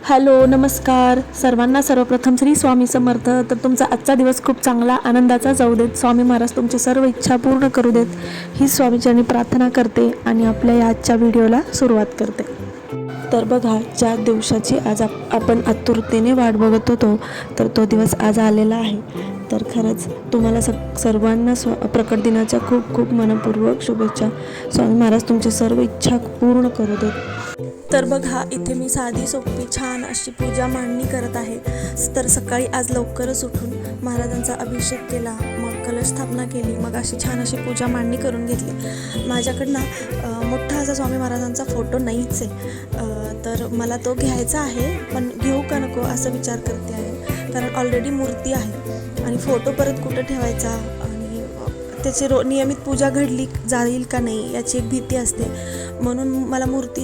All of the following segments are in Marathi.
हॅलो, नमस्कार सर्वांना. सर्वप्रथम श्री स्वामी समर्थ. तर तुमचा आजचा दिवस खूप चांगला आनंदाचा जाऊ देत. स्वामी महाराज तुमची सर्व इच्छा पूर्ण करू देत ही स्वामीचरणी प्रार्थना करते आणि आपल्या या आजच्या व्हिडिओला सुरुवात करते. तर बघा, ज्या दिवसाची आज आपण आतुरतेने वाट बघत होतो तर तो दिवस आज आलेला आहे. तर खरंच तुम्हाला सर्वांना प्रकट दिनाच्या खूप खूप मनपूर्वक शुभेच्छा. स्वामी महाराज तुमची सर्व इच्छा पूर्ण करू देत. तर बघा, इथे मी साधी सोपी छान अशी पूजा मांडणी करत आहे. तर सकाळी आज लवकरच उठून महाराजांचा अभिषेक केला, मग कलश स्थापना केली, मग अशी छान अशी पूजा मांडणी करून घेतली. माझ्याकडनं मोठा असा स्वामी महाराजांचा फोटो नाहीच आहे, तर मला तो घ्यायचा आहे, पण घेऊ का नको असं विचार करते आहे. कारण ऑलरेडी मूर्ती आहे आणि फोटो परत कुठं ठेवायचा आणि त्याची नियमित पूजा घडली जाईल का नाही याची एक भीती असते. म्हणून मला मूर्ती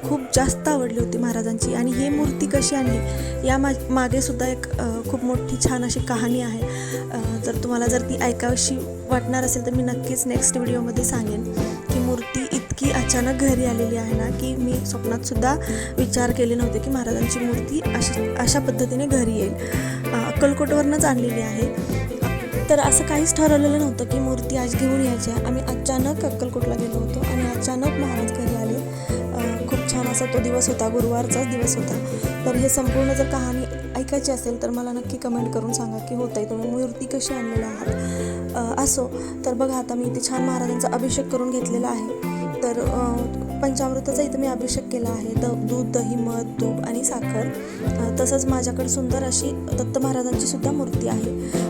खूप जास्त आवडली होती महाराजांची. आणि ही मूर्ती कशी आणली या मागे सुद्धा एक खूप मोठी छान अशी कहाणी आहे. तर तुम्हाला जर ती ऐकावीशी वाटणार असेल तर मी नक्कीच नेक्स्ट व्हिडिओमध्ये सांगेन की मूर्ती इतकी अचानक घरी आलेली आहे ना, की मी स्वप्नात सुद्धा विचार केले नव्हते की महाराजांची मूर्ती अशा पद्धतीने घरी येईल. अक्कलकोटवरूनच आणलेली आहे. तर असं काहीच ठरवलेलं नव्हतं की मूर्ती आज घेऊन यायची आहे. आम्ही अचानक अक्कलकोटला गेलो होतो आणि अचानक महाराज घरी आले. खूप छान असा तो दिवस होता, गुरुवारचाच दिवस होता. तर हे संपूर्ण जर कहाणी ऐकायची असेल तर मला नक्की कमेंट करून सांगा की होतंय तुम्ही मूर्ती कशी आणलेली आहात. असो, तर बघा, आता मी इथे छान महाराजांचा अभिषेक करून घेतलेला आहे. तर पंचामृताचा इथं मी अभिषेक केला आहे. दूध, दही, मध, तूप आणि साखर. तसंच माझ्याकडे सुंदर अशी दत्त महाराजांची सुद्धा मूर्ती आहे.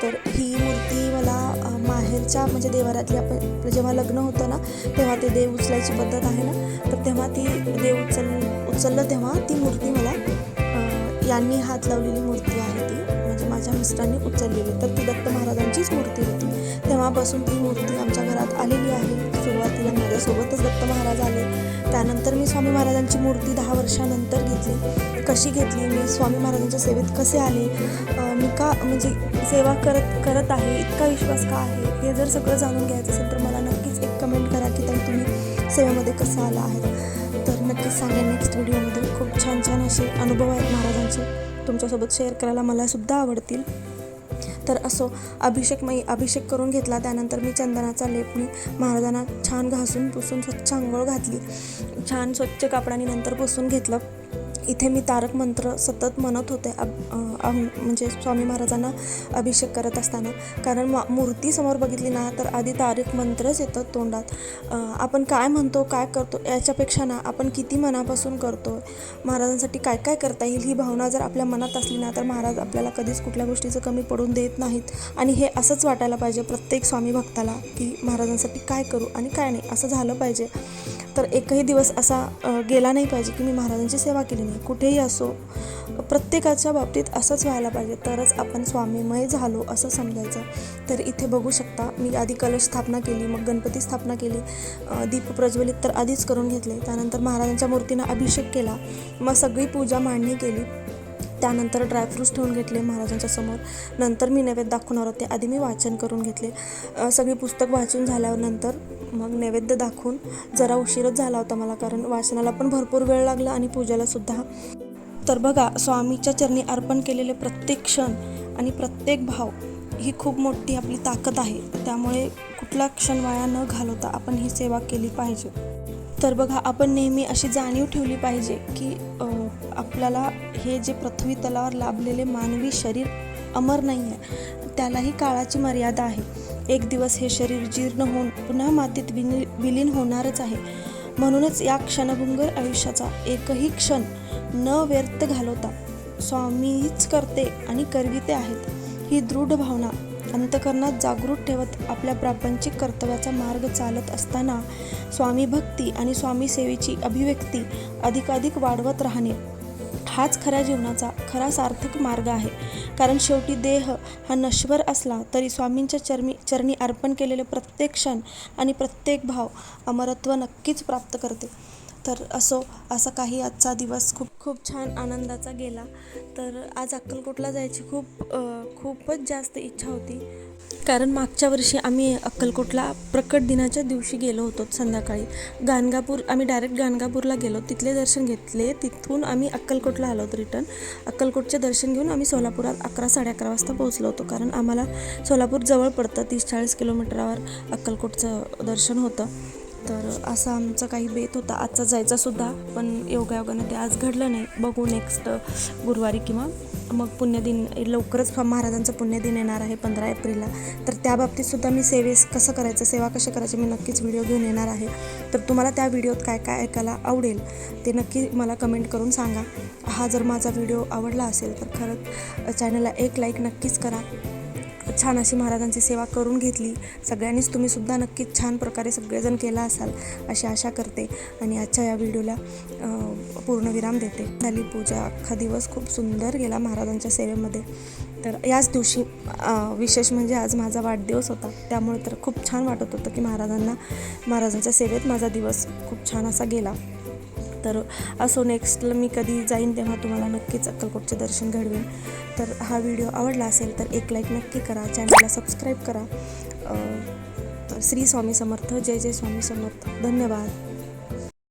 तर ही मूर्ती मला माहेरच्या म्हणजे देवाऱ्यातली, आपण जेव्हा लग्न होतं ना तेव्हा ते देव उचलायची पद्धत आहे ना, तर तेव्हा ती देव उचललं तेव्हा ती मूर्ती मला यांनी हात लावलेली मूर्ती आहे. ती म्हणजे माझ्या मिस्टरांनी उचललेली. तर ती दत्त महाराजांचीच मूर्ती होती. तेव्हापासून ती मूर्ती आमच्या घरात आलेली आहे. सुरुवातीला माझ्यासोबतच दत्त महाराज आले, त्यानंतर मी स्वामी महाराजांची मूर्ती 10 वर्षानंतर घेतली. कशी घेतली, मी स्वामी महाराजांच्या सेवेत कसे आले, मी का म्हणजे सेवा करत आहे, इतका विश्वास का आहे, हे जर सगळं जाणून घ्यायचं असेल तर मला नक्कीच एक कमेंट करा की ताई तुम्ही सेवेमध्ये कसं आला आहे. तर नक्कीच सांगेन नेक्स्ट व्हिडिओमध्ये. खूप छान छान असे अनुभव आहेत महाराजांचे, तुमच्यासोबत शेअर करायला मलासुद्धा आवडतील. तर असो, अभिषेक करून घेतला. त्यानंतर मी चंदनाचा लेप महाराजांना छान घासून पुसून स्वच्छ अंघोळ घातली. छान स्वच्छ कापडाने नंतर पुसून घेतलं. इथे मी तारक मंत्र सतत म्हणत होते म्हणजे स्वामी महाराजांना अभिषेक करत असताना. कारण मूर्ती समोर बघितली ना तर आधी तारक मंत्रच येतं तोंडात. आपण काय म्हणतो, काय करतो याच्यापेक्षा ना आपण किती मनापासून करतो, महाराजांसाठी काय काय करता येईल ही भावना जर आपल्या मनात असली ना तर महाराज आपल्याला कधीच कुठल्या गोष्टीचं कमी पडून देत नाहीत. आणि हे असंच वाटायला पाहिजे प्रत्येक स्वामी भक्ताला की महाराजांसाठी काय करू आणि काय नाही, असं झालं पाहिजे. तर एकही दिवस असा गेला नाही पाहिजे की मी महाराजांची सेवा केली नाही. कुठेही असो, प्रत्येकाच्या बाबतीत असंच व्हायला पाहिजे, तरच आपण स्वामीमय झालो असं समजायचं. तर इथे बघू शकता, मी आधी कलश स्थापना केली, मग गणपती स्थापना केली, दीप प्रज्वलित तर आधीच करून घेतले. त्यानंतर महाराजांच्या मूर्तीनं अभिषेक केला, मग सगळी पूजा मांडणी केली. त्यानंतर ड्रायफ्रूट्स ठेवून घेतले महाराजांच्या समोर. नंतर मी नैवेद्य दाखवणार होते, आधी मी वाचन करून घेतले. सगळी पुस्तक वाचून झाल्यावर नंतर मग नैवेद्य दाखवून, जरा उशीरच झाला होता मला कारण वाचनाला पण भरपूर वेळ लागला आणि पूजेलासुद्धा. तर बघा, स्वामीच्या चरणी अर्पण केलेले प्रत्येक क्षण आणि प्रत्येक भाव ही खूप मोठी आपली ताकद आहे. त्यामुळे कुठला क्षण वाया न घालवता आपण ही सेवा केली पाहिजे. तर बघा, आपण नेहमी अशी जाणीव ठेवली पाहिजे की आपल्याला हे जे पृथ्वी तलावर लाभलेले मानवी शरीर अमर नाही आहे, त्यालाही काळाची मर्यादा आहे. एक दिवस हे शरीर जीर्ण होऊन पुन्हा मातीत विलीन होणारच आहे. म्हणूनच या क्षणभंगुर आयुष्याचा एकही क्षण न व्यर्थ घालवता स्वामीच करते आणि करविते आहेत ही दृढ भावना अंतःकरणात जागृत ठेवत आपल्या प्रापंचिक कर्तव्याचा मार्ग चालत असताना स्वामी भक्ती आणि स्वामी सेवेची अभिव्यक्ती अधिकाधिक वाढवत राहणे हाच खऱ्या जीवनाचा खरा सार्थक मार्ग आहे. कारण शेवटी देह हा नश्वर असला तरी स्वामींच्या चरणी अर्पण केलेले प्रत्येक क्षण आणि प्रत्येक भाव अमरत्व नक्कीच प्राप्त करते. तर असा काही आजचा दिवस खूप छान आनंदाचा गेला. तर आज अक्कलकोटला जायची खूपच जास्त इच्छा होती, कारण मागच्या वर्षी आम्ही अक्कलकोटला प्रकट दिनाच्या दिवशी गेलो होतो संध्याकाळी. आम्ही डायरेक्ट गाणगापूरला गेलो, तिथले दर्शन घेतले, तिथून आम्ही अक्कलकोटला आलो होतो रिटर्न. अक्कलकोटचे दर्शन घेऊन आम्ही सोलापुरात 11-11:30 वाजता पोहोचलो होतो, कारण आम्हाला सोलापूर जवळ पडतं, 30-40 किलोमीटरवर अक्कलकोटचं दर्शन होतं. तर असा आमचा काही बेत होता आजचा जायचासुद्धा, पण योगायोगानं ते आज घडलं नाही. बघू नेक्स्ट गुरुवारी किंवा मग पुण्यदिन लवकरच महाराजांचा पुण्यदिन येणार आहे 15 एप्रिलला. तर त्या बाबतीतसुद्धा मी सेवा कशी करायची मी नक्कीच व्हिडिओ घेऊन येणार आहे. तर तुम्हाला त्या व्हिडिओत काय काय ऐकायला आवडेल ते नक्की मला कमेंट करून सांगा. हा जर माझा व्हिडिओ आवडला असेल तर खरंच चॅनलला एक लाईक नक्कीच करा. छान अशी महाराजांची सेवा करून घेतली सगळ्यांनीच, तुम्हीसुद्धा नक्कीच छान प्रकारे सगळेजण केला असाल अशी आशा करते. आणि आजच्या या व्हिडिओला पूर्णविराम देते. झाली पूजा, अख्खा दिवस खूप सुंदर गेला महाराजांच्या सेवेमध्ये. तर याच दिवशी विशेष म्हणजे आज माझा वाढदिवस होता, त्यामुळे तर खूप छान वाटत होतं की महाराजांच्या सेवेत माझा दिवस खूप छान असा गेला. तर नेक्स्टला मी कधी जाईन तेव्हा तुम्हाला नक्कीच अक्कलकोटचे दर्शन घडवेन. तर हा व्हिडिओ आवडला असेल तर एक लाईक नक्की करा, चॅनलला सबस्क्राईब करा. श्री स्वामी समर्थ. जय जय स्वामी समर्थ. धन्यवाद.